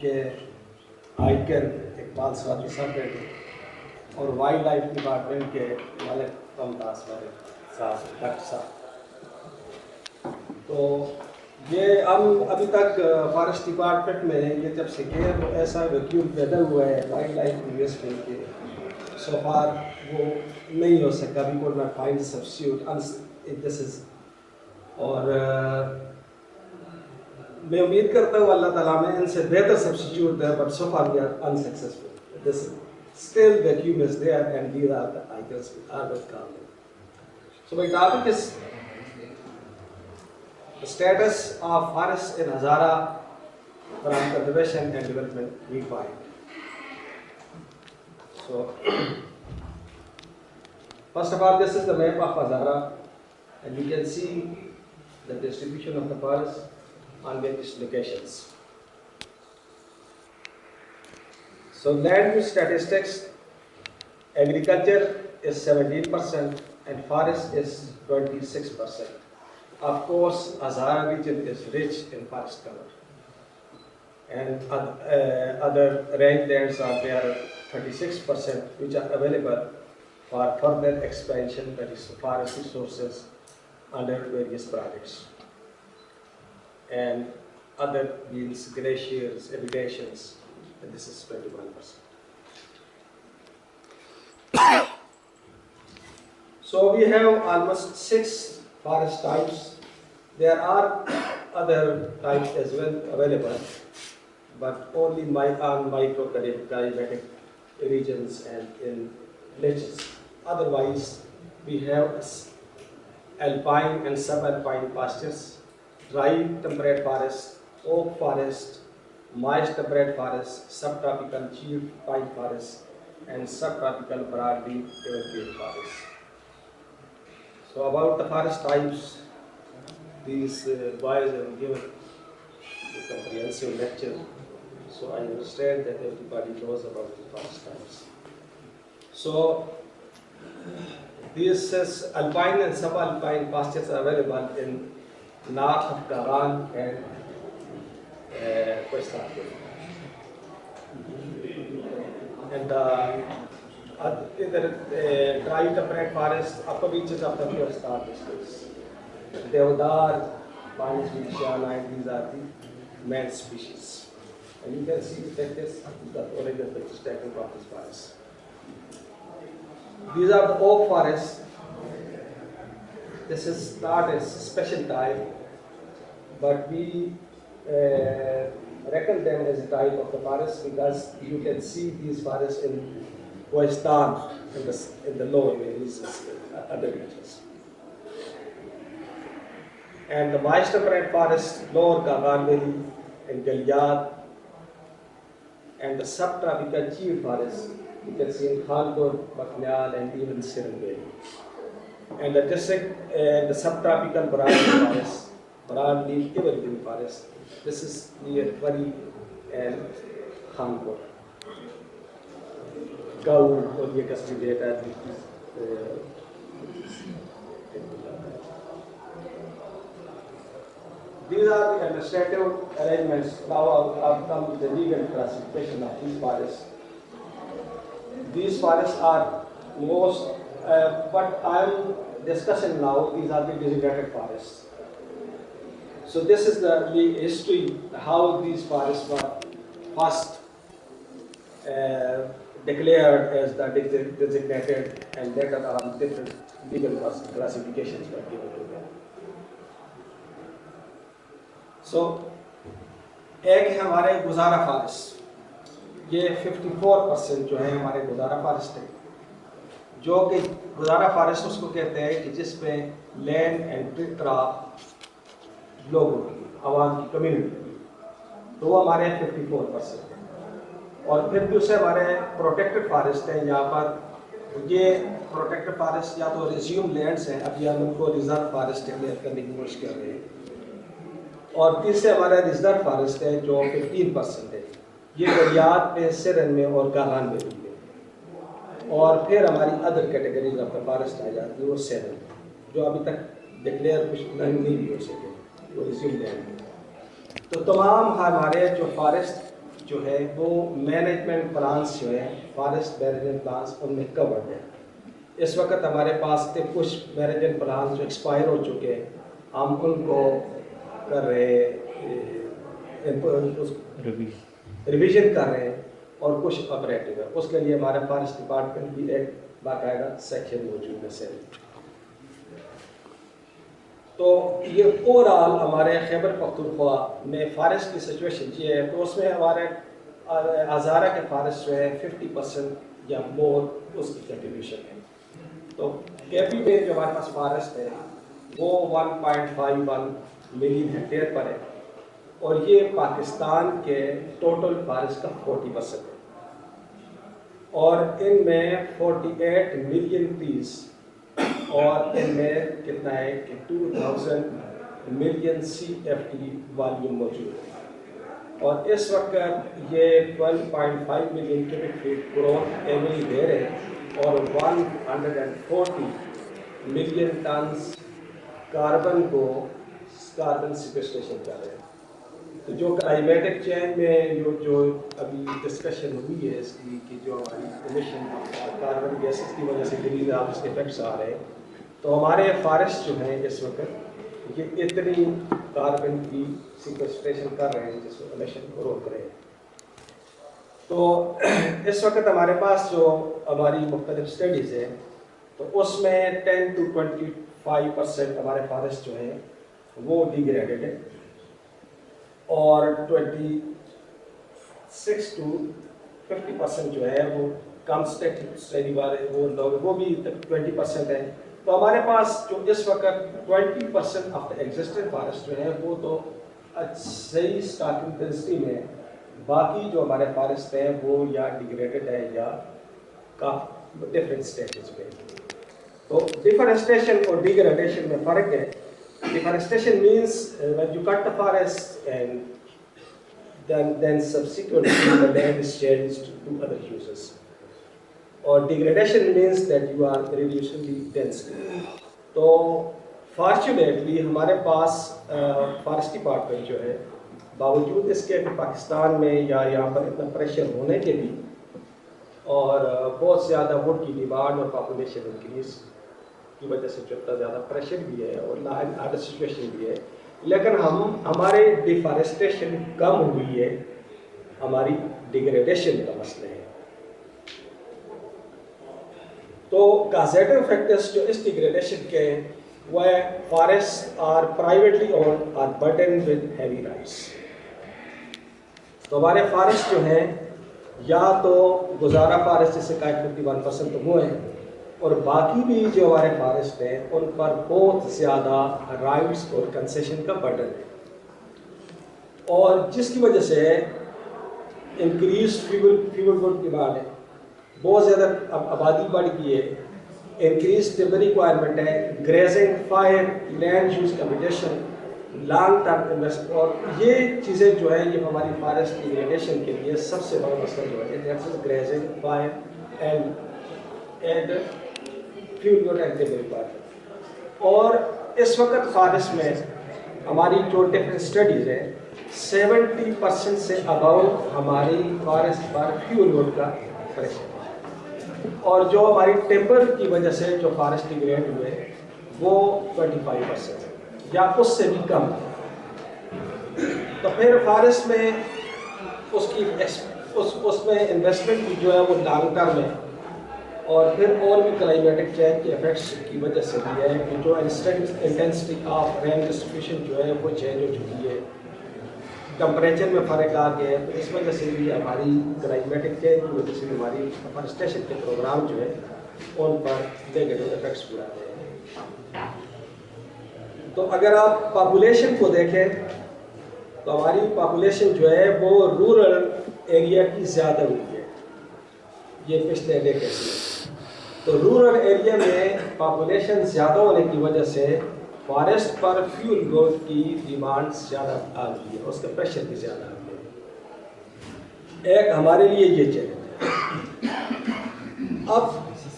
کہ آئیکن اقبال سواتی صاحب بیٹے اور وائلڈ لائف ڈپارٹمنٹ کے ملک ممتاز صاحب ڈاکٹر صاحب. تو یہ ہم ابھی تک فارسٹ ڈپارٹمنٹ میں یہ جب سے گئے تو ایسا ویکیوم پیدا ہوا ہے وائلڈ لائف انویسٹمنٹ کے سو فار وہ نہیں ہو سکا. We could not find substitute this is. اور میں امید کرتا ہوں اللہ تعالیٰ میں ان سے بہتر سبسٹیوٹ دے, but so far we are unsuccessful. This still vacuum is there and these are the icons which are not common. So my topic is the status of forests in Hazara from conservation and development viewpoint. So first of all, this is the map of Hazara and you can see the distribution of the forests on various locations. So land use statistics, agriculture is 17% and forest is 26%. Of course, Hazara region is rich in forest cover. And other rangelands are there 36% which are available for further expansion, that is forest resources under various projects. And other means glaciers, habitations, and this is 21%. So we have almost 6 forest types. There are other types as well available, but only on microclimatic regions and in niches. Otherwise, we have alpine and subalpine pastures, dry temperate forest, oak forest, moist temperate forest, subtropical cheap pine forest, and subtropical broadleaf evergreen forest. So about the forest types, these boys have given a comprehensive lecture, so I understand that everybody knows about the forest types. So these alpine and subalpine pastures are available in north of Karan and West Africa. And dry temperate forest, upper reaches of the forest are districts. Deodar, Pines viciana, and these are the main species. And you can see that this is the original picture taken from this forest. These are the oak forests. This is not a special type, but we reckon them as a type of the forest because you can see these forests in Westan in the lower areas, other regions. And the moist temperate forest, lower Kagan Valley and Galyat, and the subtropical cheat forest, you can see in Khanpur, Baknyal, and even Siran Valley. And the district, the subtropical broadleaf forest, broadleaf evergreen forest. This is near Wari and Khanpur. Gaur or Yekasti data. These are the administrative arrangements. Now I've come to the legal classification of these forests. These forests are most, what I am discussing now, these are the designated forests. So this is the history, how these forests were first declared as the designated, and later on different legal classifications were given to them. So ایک ہے ہمارے گزارا forest, یہ 54% جو ہے ہمارے گزارا forest ہے, جو کہ گزارا فارسٹ اس کو کہتے ہیں کہ جس میں لینڈ اینڈ کرافٹ لوگوں کی, عوام کی کمیونٹی, تو وہ ہمارے 54% ہیں. اور پھر دوسرے ہمارے پروٹیکٹڈ فارسٹ ہیں. یہاں پر یہ پروٹیکٹڈ فارسٹ یا تو ریزیوم لینڈس ہیں, ابھی ہم ان کو ریزرو فارسٹ ڈکلیئر کرنے کی کوشش کر رہے ہیں. اور تیسرے ہمارا ریزرو فارسٹ ہے جو 15% ہے, یہ دریات میں, سرن میں اور کاران میں بھی ہے. اور پھر ہماری other categories of the forest آ جاتی ہے, وہ 7 جو ابھی تک ڈکلیئر کچھ نہیں ہو سکے, وہ ریزیوم لینڈ. تو تمام ہمارے جو فارسٹ جو ہے وہ مینجمنٹ پلانس جو ہیں فارسٹ مینجمنٹ پلانس ان میں کورڈ ہیں. اس وقت ہمارے پاس کچھ مینجمنٹ پلانس جو ایکسپائر ہو چکے ہیں, ہم ان کو کر رہے ریویژن کر رہے ہیں, اور کچھ آپریٹو ہے. اس کے لیے ہمارا فارسٹ ڈپارٹمنٹ بھی ایک باقاعدہ سیکشن موجود ہے سیل. تو یہ اوور آل ہمارے خیبر پختونخوا میں فارسٹ کی سچویشن یہ ہے. تو اس میں ہمارے ہزارہ کے فارسٹ جو ہے 50% یا مور اس کی کنٹریبیوشن ہے. تو کے پی میں جو ہمارے پاس فارسٹ ہے وہ 1.51 ملین ہیکٹیئر پر ہے, اور یہ پاکستان کے ٹوٹل فارسٹ کا 40% ہے. اور ان میں 48 ملین پیس, اور ان میں کتنا ہے کہ 2000 ملین CFT والیوم موجود ہے. اور اس وقت یہ 12.5 million cubic feet growth every دے رہے ہیں, اور 140 ملین ٹنز کاربن سیکویسٹریشن کر رہے ہیں. تو جو کلائمیٹک چینج میں جو ابھی ڈسکشن ہوئی ہے اس کی کہ جو ہماری ایمیشن کاربن گیسز کی وجہ سے گرین ہاؤس ایفیکٹس آ رہے ہیں, تو ہمارے فارسٹ جو ہیں اس وقت یہ اتنی کاربن کی سیکویسٹریشن کر رہے ہیں جس کو ایمیشن کو روک رہے ہیں. تو اس وقت ہمارے پاس جو ہماری مختلف اسٹڈیز ہیں تو اس میں 10 to 25% ہمارے فارسٹ جو ہیں وہ ڈیگریڈڈ ہے, اور 26 to 50% جو ہے وہ کم اسٹڈی والے وہ لوگ وہ بھی 20% ہیں. تو ہمارے پاس جو اس وقت 20% آف دا ایگزسٹنگ فارسٹ جو ہے وہ تو صحیح اسٹارٹنگ ڈینسٹی میں, باقی جو ہمارے فارسٹ ہیں وہ یا ڈیگریڈڈ ہے یا کافی ڈفرینٹ اسٹیجز پہ. تو ڈیفارسٹیشن اور ڈیگریڈیشن میں فرق ہے. Deforestation means when you cut the forest and then subsequently the land is changed to other uses. Or degradation means that you are reducing the density. تو fortunately ہمارے پاس forest department جو ہے باوجود اس کے کہ پاکستان میں یا یہاں پر اتنا پریشر ہونے کے بھی, اور بہت زیادہ ووڈ کی ڈیمانڈ اور پاپولیشن انکریز کی وجہ سے جو اتنا زیادہ پریشر بھی ہے اور لا اینڈ آرڈر سچویشن بھی ہے, لیکن ہمارے ڈیفارسٹیشن کم ہوئی ہے, ہماری ڈیگریڈیشن کا مسئلہ ہے. تو کازیٹو فیکٹرز جو اس ڈیگریڈیشن کے وہ forest are privately owned or burden with heavy rights. تو ہمارے فارسٹ جو ہیں یا تو گزارا فارسٹ جسے کا 51% تو وہ ہیں, اور باقی بھی جو ہمارے فارسٹ ہیں ان پر بہت زیادہ رائٹس اور کنسیشن کا برڈن ہے, اور جس کی وجہ سے انکریز فیول ووڈ ڈیمانڈ ہے, بہت زیادہ آبادی بڑھ گئی ہے, انکریز ٹمبر ریکوائرمنٹ ہے, grazing, fire, land use competition, long term invest, اور یہ چیزیں جو ہیں یہ ہماری فارسٹ ڈیگریڈیشن کے لیے سب سے بڑا مسئلہ جو ہے grazing, fire and fuel would and timber requirement. اور اس وقت فارسٹ میں ہماری جو ڈفرینٹ اسٹڈیز ہیں 70% سے اباؤ ہماری فارسٹ پر فیول ووڈ کا پریشر ہے, اور جو ہماری ٹیمپر کی وجہ سے جو فارسٹ ڈیگریڈ ہوئے وہ 25% یا اس سے بھی کم. تو پھر فارسٹ میں اس میں انویسٹمنٹ کی جو ہے وہ لانگ ٹرم ہے, اور پھر اور بھی کلائمیٹک چینج کے افیکٹس کی وجہ سے بھی ہے کہ جو انٹینسٹی آف رین ڈسٹریبیوشن جو ہے وہ چینج ہو چکی ہے, ٹمپریچر میں فرق آ گیا ہے. تو اس وجہ سے بھی ہماری کلائمیٹک چینج کی وجہ سے ہماری افارسٹیشن کے پروگرام جو ہے ان پر نیگیٹو افیکٹس بھی آتے ہیں. تو اگر آپ پاپولیشن کو دیکھیں تو ہماری پاپولیشن جو ہے وہ رورل ایریا کی زیادہ ہوئی ہے یہ پچھلے ڈیکیڈ میں. تو رورل ایریا میں پاپولیشن زیادہ ہونے کی وجہ سے فارسٹ پر فیول ووڈ کی ڈیمانڈ زیادہ آ گئی ہے, اس کا پریشر بھی زیادہ آ گیا ہے. ایک ہمارے لیے یہ چیلنج ہے. اب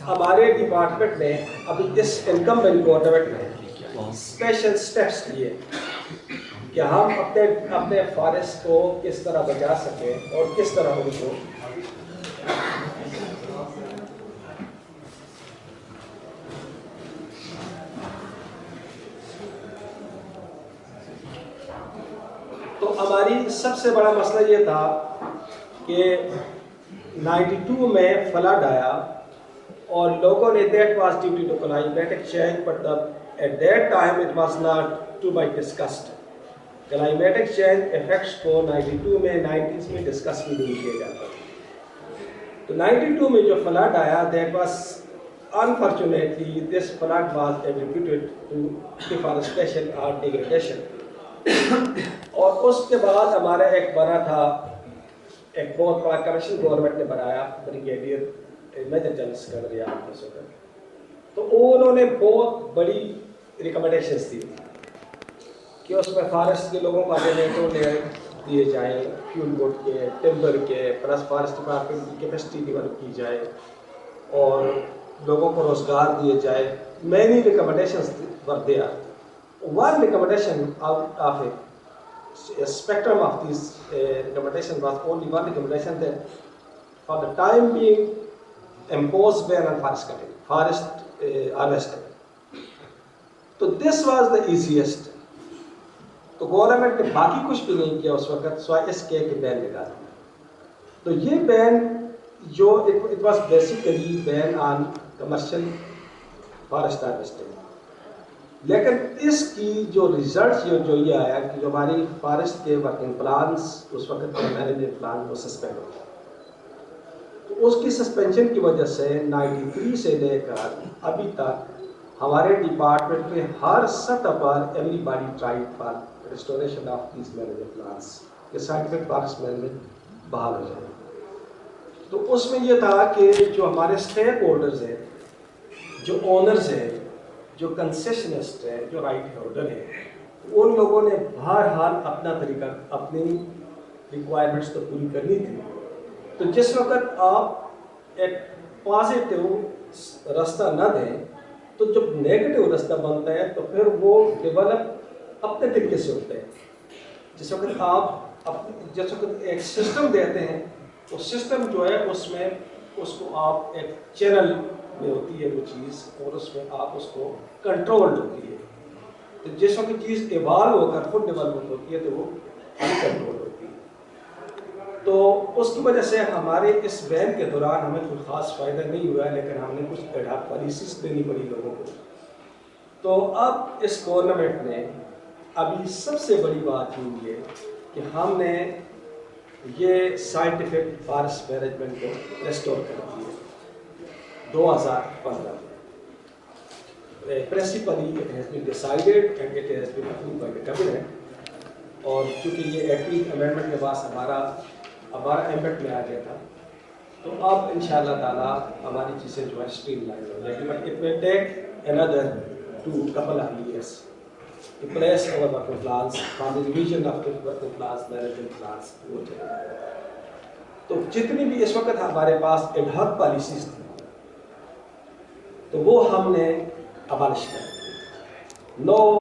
ہمارے ڈپارٹمنٹ نے ابھی اس انکم گورنمنٹ میں اسپیشل اسٹیپس لیے کہ ہم اپنے فارسٹ کو کس طرح بچا سکیں اور کس طرح ان کو تو ہماری سب سے بڑا مسئلہ یہ تھا کہ 92 میں فلڈ آیا اور لوگوں نے that was due to climatic change but at that time it was not to be discussed. Climatic change effects کو 92 میں 90s میں ڈسکس بھی نہیں کیا جاتا. تو 92 میں جو فلڈ آیا that was unfortunately this flood was attributed to deforestation or degradation. اور اس کے بعد ہمارا ایک بنا تھا ایک بہت بڑا کمیشن گورنمنٹ نے بنایا brigadier major general secretary office وغیرہ. تو انہوں نے بہت بڑی ریکمنڈیشنس دی کہ اس میں فارسٹ کے لوگوں کو اگریمنٹوں دیے جائیں فیول ووڈ کے ٹمبر کے پلس فارسٹ ڈپارٹمنٹ کی کیپیسٹی ڈیولپ کی جائے اور لوگوں کو روزگار دیے جائے. Many recommendations were there. One recommendation out of a spectrum of these recommendations was only one recommendation that for the time being imposed ban on forest cutting, forest harvesting. So this was the easiest. تو government نے باقی کچھ بھی نہیں کیا اس وقت سوائے اس کے بین لگا دیا. تو یہ بین جو it was basically ban on commercial forest harvesting. لیکن اس کی جو ریزلٹ جو یہ آیا کہ جو ہماری فارسٹ کے ورکنگ پلانس اس وقت کے مینجمنٹ پلان وہ سسپینڈ ہو گیا. تو اس کی سسپینشن کی وجہ سے 93 سے لے کر ابھی تک ہمارے ڈپارٹمنٹ میں ہر سطح پر everybody try for restoration of these management plans کہ سائنٹیفک فارسٹ مینجمنٹ بحال ہو جائے. تو اس میں یہ تھا کہ جو ہمارے اسٹیک ہولڈرز ہیں جو اونرز ہیں جو کنسیشنسٹ ہیں جو رائٹ ہولڈر ہیں ان لوگوں نے بہرحال اپنا طریقہ اپنی ریکوائرمنٹس تو پوری کرنی تھی. تو جس وقت آپ ایک پازیٹیو راستہ نہ دیں تو جب نیگیٹو راستہ بنتا ہے تو پھر وہ ڈیولپ اپنے طریقے سے ہوتے ہیں. جس وقت آپ ایک سسٹم دیتے ہیں وہ سسٹم جو ہے اس میں اس کو آپ ایک چینل میں ہوتی ہے وہ چیز اور اس میں آپ اس کو کنٹرولڈ ہوتی ہے. تو جس وقت چیز ایوالو ہو کر خود ڈیولپمنٹ ہوتی ہے تو وہ کنٹرول ہوتی ہے. تو اس کی وجہ سے ہمارے اس بین کے دوران ہمیں کوئی خاص فائدہ نہیں ہوا ہے لیکن ہم نے کچھ ایڈاپ پالیسیز دینی پڑی لوگوں کو. تو اب اس گورنمنٹ نے ابھی سب سے بڑی بات یہ ہے کہ ہم نے یہ سائنٹیفک فارسٹ مینجمنٹ کو ریسٹور کر دیا 2015 میں. Principally it has been decided and it has been approved by the cabinet. اور چونکہ یہ 18th amendment کے بعد ہمارا amendment میں آ گیا تھا تو اب انشاءاللہ تعالیٰ ہماری چیزیں جو ہے اسٹریم لائن ہو جائے گی. But it may take another couple of years to place our working plans from the revision of the working plans, management plans. تو جتنی بھی اس وقت ہمارے پاس ایڈ-ہاک پالیسیز تھیں تو وہ ہم نے abolish کر. No